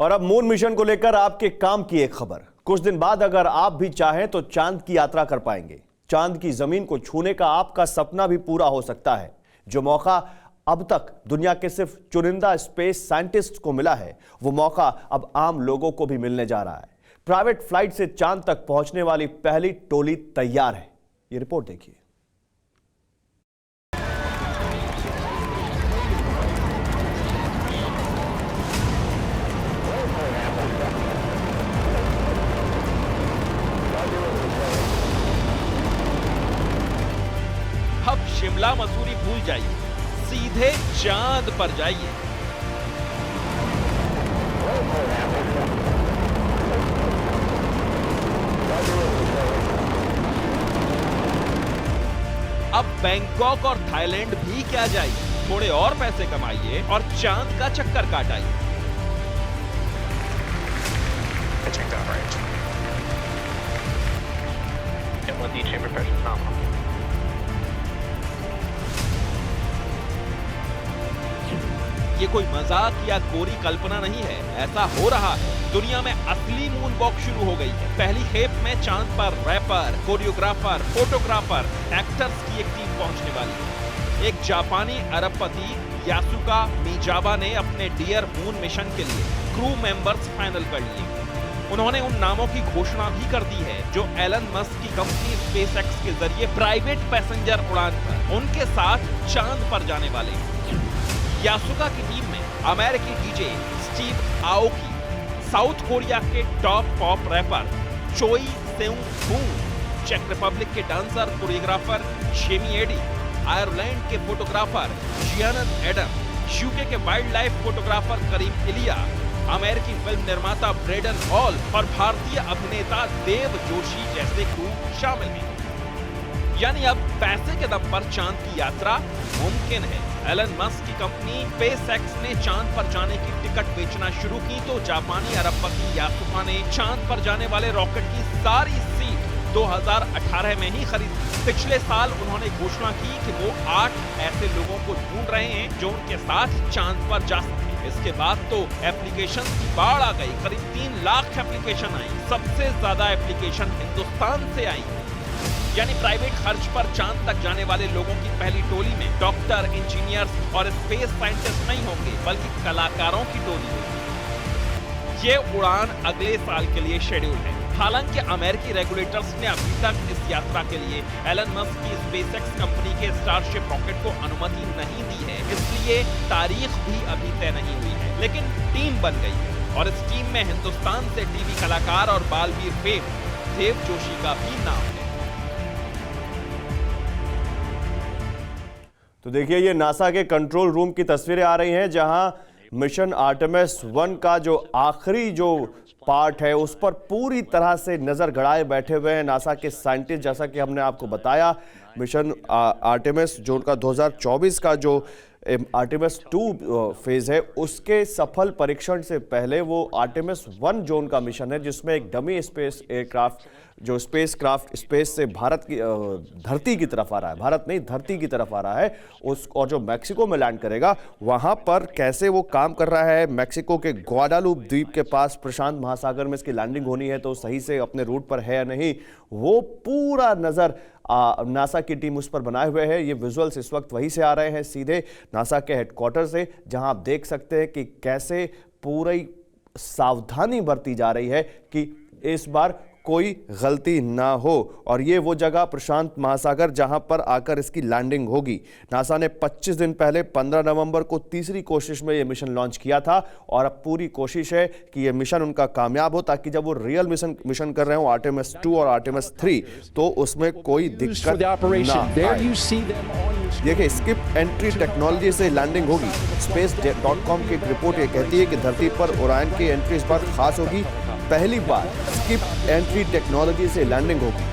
और अब moon mission को लेकर आपके काम की एक खबर। कुछ दिन बाद अगर आप भी चाहें तो चांद की यात्रा कर पाएंगे। चांद की जमीन को छूने का आपका सपना भी पूरा हो सकता है। जो मौका अब तक दुनिया के सिर्फ चुनिंदा स्पेस साइंटिस्ट को मिला है, वो मौका अब आम लोगों को भी मिलने जा रहा है। प्राइवेट फ्लाइट से चांद तक पहुंचने वाली पहली टोली तैयार है। ये रिपोर्ट देखिए। अब शिमला मसूरी भूल जाइए, सीधे चांद पर जाइए। अब बैंकॉक और थाईलैंड भी क्या जाइए, थोड़े और पैसे कमाइए और चांद का चक्कर काटाइए। ये कोई मजाक या कोरी कल्पना नहीं है, ऐसा हो रहा है। दुनिया में असली मून वॉक शुरू हो गई है। पहली खेप में चांद पर रैपर, कोरियोग्राफर, फोटोग्राफर, एक्टर्स की एक टीम पहुंचने वाली है। एक जापानी अरबपति यासुका मिजावा ने अपने डियर मून मिशन के लिए क्रू मेंबर्स फाइनल कर लिए। उन्होंने उन नामों की घोषणा भी कर दी है जो एलन मस्क की कंपनी स्पेसएक्स के जरिए प्राइवेट पैसेंजर उड़ान पर उनके साथ चांद पर जाने वाले हैं। यासुका की टीम में अमेरिकी DJ Steve Aoki, South Korea के top pop rapper Choi Seung Fung, चेक रिपब्लिक के dancer choreographer Shemi Eddie, Ireland के फोटोग्राफर जियानत एडम, यूके के wild life photographer Karim Ilia, अमेरिकी फिल्म निर्माता ब्रेडन हॉल और भारतीय अभिनेता देव जोशी जैसे क्रू शामिल हैं। यानी अब पैसे के दम पर चांद की यात्रा मुमकिन है। एलन मस्क की कंपनी स्पेसएक्स ने चांद पर जाने की टिकट बेचना शुरू की तो जापानी अरबपति यासुका ने चांद पर जाने वाले रॉकेट की सारी सीट 2018 में ही खरीदी। पिछले साल उन्होंने घोषणा की कि वो 8 ऐसे लोगों को ढूंढ रहे हैं जो उनके साथ चांद पर जा सके। इसके बाद तो एप्लीकेशन की बाढ़ आ गई। करीब 3 लाख एप्लीकेशन आई। सबसे ज्यादा एप्लीकेशन हिंदुस्तान से आई। यानी प्राइवेट खर्च पर चांद तक जाने वाले लोगों की पहली टोली में डॉक्टर, इंजीनियर्स और स्पेस साइंटिस्ट नहीं होंगे, बल्कि कलाकारों की टोली होगी। ये उड़ान अगले साल के लिए शेड्यूल है। हालांकि अमेरिकी रेगुलेटर्स ने अभी तक इस यात्रा के लिए एलन मस्क की स्पेसएक्स कंपनी के स्टारशिप रॉकेट को अनुमति नहीं दी है, इसलिए तारीख भी अभी तय नहीं हुई है। लेकिन टीम बन गई है और इस टीम में हिंदुस्तान से टीवी कलाकार और बालवीर फेम देव जोशी का भी नाम है। तो देखिए, ये नासा के कंट्रोल रूम की तस्वीरें आ रही हैं जहां मिशन आर्टेमिस 1 का जो आखिरी जो पार्ट है उस पर पूरी तरह से नजर गड़ाए बैठे हुए हैं नासा के साइंटिस्ट। जैसा कि हमने आपको बताया, मिशन आर्टेमिस जो उनका 2024 का जो आर्टेमिस 2 फेज है, उसके सफल परीक्षण से पहले वो आर्टेमिस 1 जो उनका मिशन है, जिसमें एक डमी स्पेस एयरक्राफ्ट जो स्पेसक्राफ्ट स्पेस से भारत की धरती की तरफ आ रहा है, भारत नहीं धरती की तरफ आ रहा है, उस और जो मैक्सिको में लैंड करेगा, वहां पर कैसे वो काम कर रहा है। मैक्सिको के ग्वाडालूप द्वीप के पास प्रशांत महासागर में इसकी लैंडिंग होनी है, तो सही से अपने रूट पर है या नहीं, वो पूरा नज़र नासा की टीम उस पर बनाए हुए है। ये विजुअल्स इस वक्त वहीं से आ रहे हैं, सीधे नासा के हेडक्वार्टर से, जहां आप देख सकते हैं कि कैसे पूरी सावधानी बरती जा रही है कि इस बार कोई गलती ना हो। और ये वो जगह प्रशांत महासागर जहां पर आकर इसकी लैंडिंग होगी। नासा ने 25 दिन पहले 15 नवंबर को तीसरी कोशिश में ये मिशन लॉन्च किया था और अब पूरी कोशिश है कि ये मिशन उनका कामयाब हो, ताकि जब वो रियल मिशन कर रहे हो आर्टेमिस 2 और आर्टेमिस 3, तो उसमें कोई दिक्कत ना आए। देखिए, स्किप एंट्री टेक्नोलॉजी से लैंडिंग होगी। space.com की एक रिपोर्ट ये कहती है कि धरती पर ओरायन की एंट्री इस बार खास होगी। पहली बार स्किप एंट्री टेक्नोलॉजी से लैंडिंग होगी।